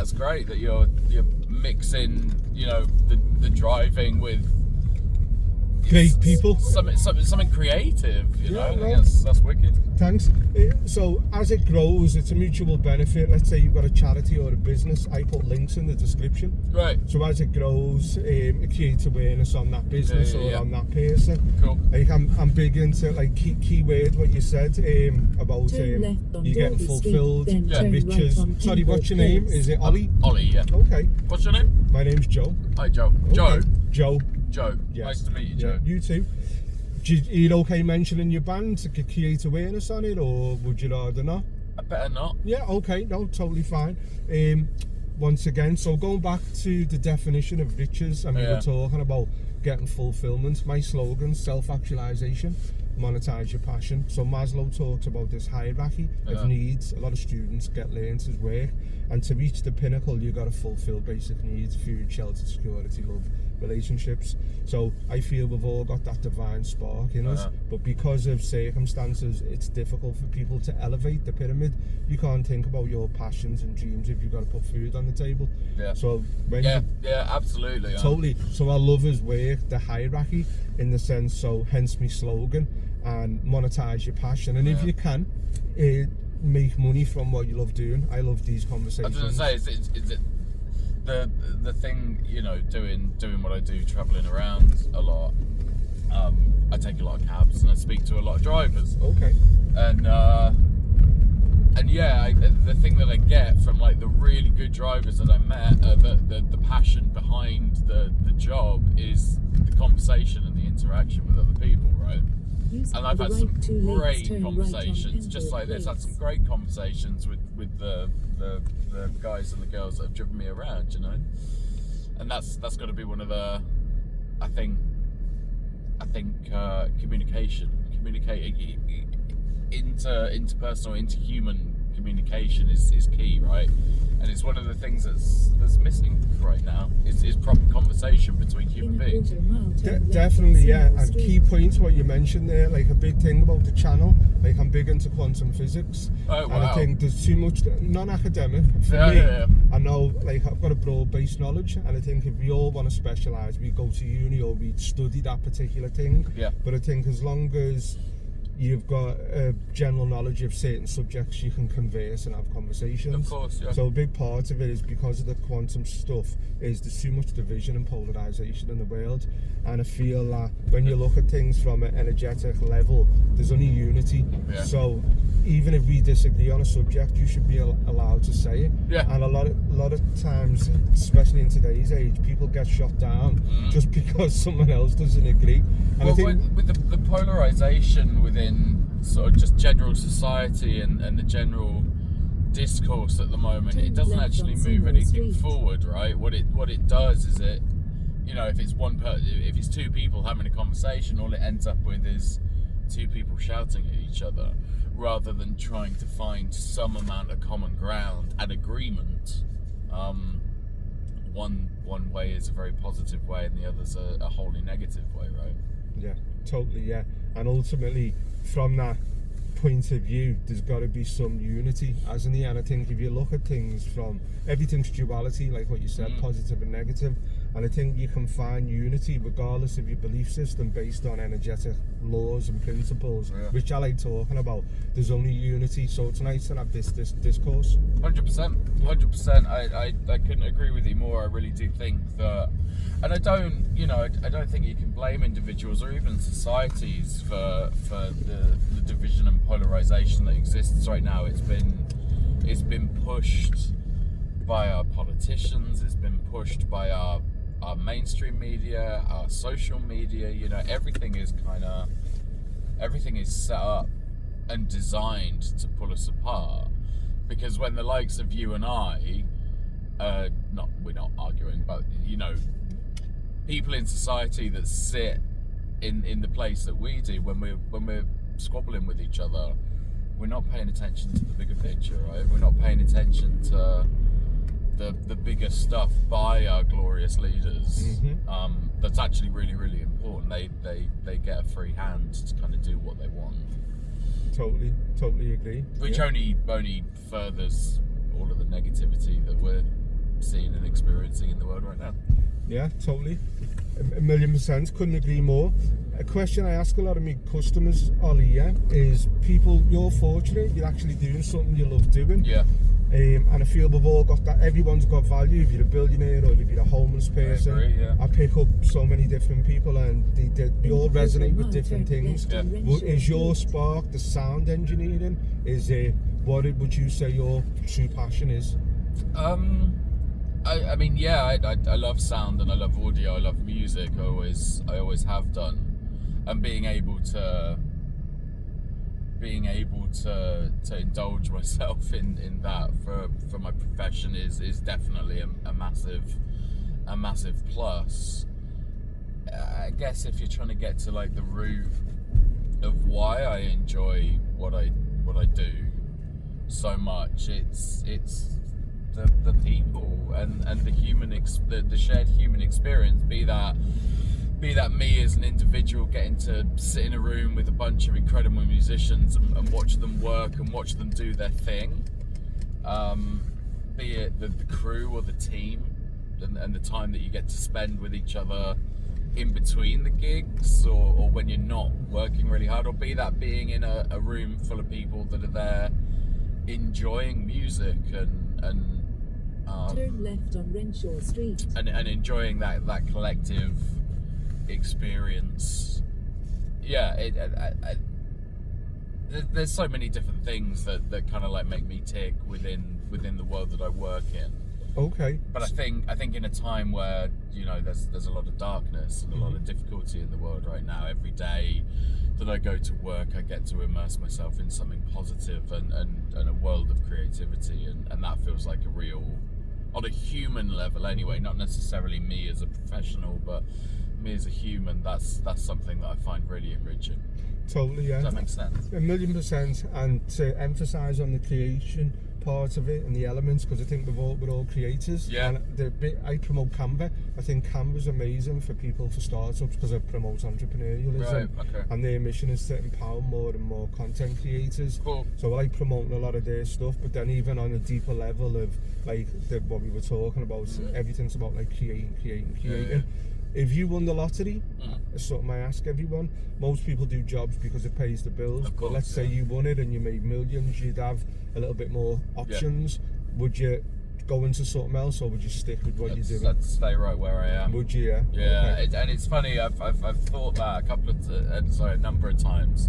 that's great that you're mixing, you know, the driving with great people. Something creative, you know. I think that's wicked. Thanks. So as it grows, it's a mutual benefit. Let's say you've got a charity or a business, I put links in the description. Right. So as it grows, it creates awareness on that business or on that person. Cool. Like I'm big into like key word what you said about you getting fulfilled, riches. Right. Sorry, what's your name? Is it Ollie? Ollie, yeah. Okay. What's your name? My name's Joe. Hi, Joe. Okay. Joe. Joe. Yes. Nice to meet you, Yeah. Joe. You too. Are you okay mentioning your band to create awareness on it, or would you rather not? I better not. Yeah, okay, no, totally fine. Once again, so going back to the definition of riches, and we were talking about getting fulfillment. My slogan, self-actualization, monetize your passion. So Maslow talks about this hierarchy of needs. A lot of students get learned his work, and to reach the pinnacle, you've got to fulfill basic needs: food, shelter, security, love, relationships. So I feel we've all got that divine spark in us, but because of circumstances, it's difficult for people to elevate the pyramid. You can't think about your passions and dreams if you've got to put food on the table. Yeah. So when absolutely. Totally. So I love his work, the hierarchy, in the sense. So hence my slogan, and monetize your passion. And if you can, make money from what you love doing. I love these conversations. I was going to say, is it the thing, you know, doing what I do, travelling around a lot. I take a lot of cabs and I speak to a lot of drivers. Okay. And yeah, the thing that I get from like the really good drivers that I met, the passion behind the job is the conversation and the interaction with other people, right? And I've had some great conversations, just like this. Had some great conversations with the guys and the girls that have driven me around, you know. And that's got to be one of the, I think communicating, interpersonal, interhuman communication is key, right? And it's one of the things that's missing right now is proper conversation between human beings. Definitely, yeah. And key points what you mentioned there, like a big thing about the channel, like I'm big into quantum physics. Oh, wow. And I think there's too much non-academic for me. Yeah. I know, like, I've got a broad-based knowledge, and I think if we all want to specialise, we go to uni or we study that particular thing. Yeah. But I think as long as you've got a general knowledge of certain subjects, you can converse and have conversations. Of course, yeah. So a big part of it is because of the quantum stuff is there's too much division and polarization in the world, and I feel that when you look at things from an energetic level, there's only unity. Yeah. So even if we disagree on a subject, you should be allowed to say it. Yeah. And a lot of times, especially in today's age, people get shot down just because someone else doesn't agree. And well, I think with the polarization within sort of just general society and the general discourse at the moment, it doesn't actually move anything forward, right? What it does is it, you know, if it's two people having a conversation, all it ends up with is two people shouting at each other, rather than trying to find some amount of common ground and agreement. One way is a very positive way, and the other's a wholly negative way, right? Yeah, totally, yeah. And ultimately, from that point of view, there's got to be some unity, hasn't there? And I think if you look at things from everything's duality, like what you said, positive and negative, and I think you can find unity regardless of your belief system based on energetic laws and principles, which I like talking about. There's only unity, so it's nice to have this discourse. 100%. I couldn't agree with you more. I really do think that, and I don't think you can blame individuals or even societies for the division and polarization that exists right now. It's been pushed by our politicians. It's been pushed by our mainstream media, our social media. You know, everything is set up and designed to pull us apart. Because when the likes of you and I, we're not arguing, but you know, people in society that sit in the place that we do, when we're squabbling with each other, we're not paying attention to the bigger picture, right? We're not paying attention to the bigger stuff by our glorious leaders. That's actually really, really important. They get a free hand to kind of do what they want. Totally agree. Which only furthers all of the negativity that we're experiencing in the world right now. Yeah, totally. A million percent. Couldn't agree more. A question I ask a lot of my customers, Ollie, yeah, is people, you're fortunate, you're actually doing something you love doing. Yeah. And I feel we've all got that. Everyone's got value. If you're a billionaire or if you're a homeless person, I agree, yeah. I pick up so many different people, and they all resonate with different things. Yeah. Is your spark the sound engineering? Is it, what would you say your true passion is? I mean, yeah, I love sound and I love audio. I love music. I always have done, and being able to indulge myself in that for my profession is definitely a massive plus. I guess if you're trying to get to like the root of why I enjoy what I do so much, it's the people and the shared human experience, be that me as an individual getting to sit in a room with a bunch of incredible musicians and watch them work and watch them do their thing, be it the crew or the team, and the time that you get to spend with each other in between the gigs or when you're not working really hard, or be that being in a room full of people that are there enjoying music and turn left on Renshaw Street and enjoying that collective experience. Yeah, there's so many different things that kind of like make me tick within the world that I work in. Okay. But I think in a time where, you know, there's a lot of darkness and a lot of difficulty in the world right now, every day that I go to work I get to immerse myself in something positive and a world of creativity, and that feels like a real, on a human level anyway, not necessarily me as a professional, but me as a human, that's something that I find really enriching. Totally, yeah. Does that make sense? 1,000,000%. And to emphasise on the creation part of it and the elements, because I think we're all creators. Yeah. And the bit I promote Canva. I think Canva's amazing for startups because it promotes entrepreneurialism. Right, okay. And their mission is to empower more and more content creators. Cool. So I like promoting a lot of their stuff, but then even on a deeper level of like what we were talking about, everything's about like creating. Yeah. If you won the lottery, it's something I ask everyone. Most people do jobs because it pays the bills. Of course, but let's say you won it and you made millions, you'd have a little bit more options. Would you go into something else, or would you stick with what you're doing? I'd stay right where I am. Would you? Yeah. Yeah, Okay. and it's funny. I've thought that a number of times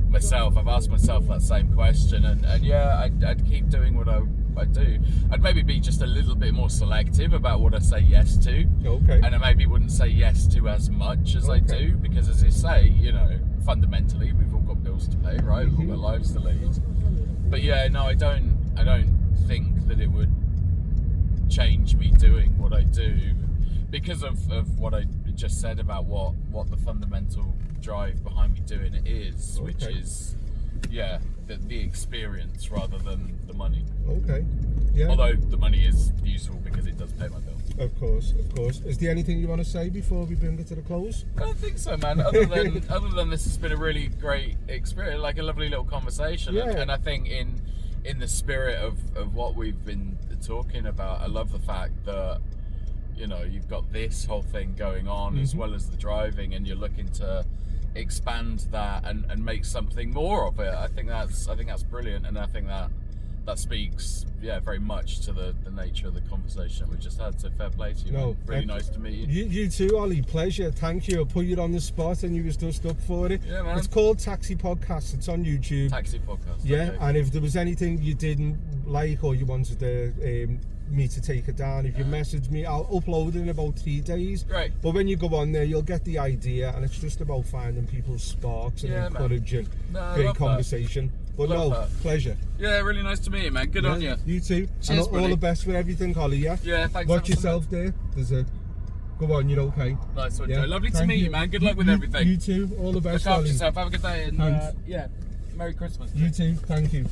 myself. I've asked myself that same question, and yeah, I'd keep doing what I do. I'd maybe be just a little bit more selective about what I say yes to. Okay. And I maybe wouldn't say yes to as much as I do, because as you say, you know, fundamentally we've all got bills to pay, right? We've all got lives to lead. But yeah, no, I don't think that it would change me doing what I do because of what I just said about what the fundamental drive behind me doing it is, which is the experience rather than the money. Okay. Yeah. Although the money is useful because it does pay my bills. Of course. Is there anything you want to say before we bring it to the close? I don't think so, man. Other than this has been a really great experience, like a lovely little conversation. Yeah. And I think in the spirit of what we've been talking about, I love the fact that, you know, you've got this whole thing going on as well as the driving, and you're looking to expand that and make something more of it. I think that's brilliant, and I think that speaks very much to the nature of the conversation we just had. So fair play to you. No, really nice to meet you. You too, Ollie. Pleasure. Thank you. I put you on the spot and you was just up for it. Yeah, man. It's called Taxi Podcast. It's on YouTube. Taxi Podcast. Yeah, okay. and if there was anything you didn't like or you wanted me to take it down, if you message me, I'll upload it in about 3 days. Right. But when you go on there, you'll get the idea, and it's just about finding people's sparks and encouraging great conversation. But Love no, that. pleasure. Yeah, really nice to meet you, man. Good on you. You too. Cheers, and all the best with everything, Ollie, yeah? Yeah, thanks. Watch yourself there. Go on, you're okay. Nice one, Yeah. Joe. Lovely to Thank meet you, man. Good luck with everything. You too. All the Look best, after Ollie. yourself. Have a good day, and Thanks. Merry Christmas. You too. Thank you.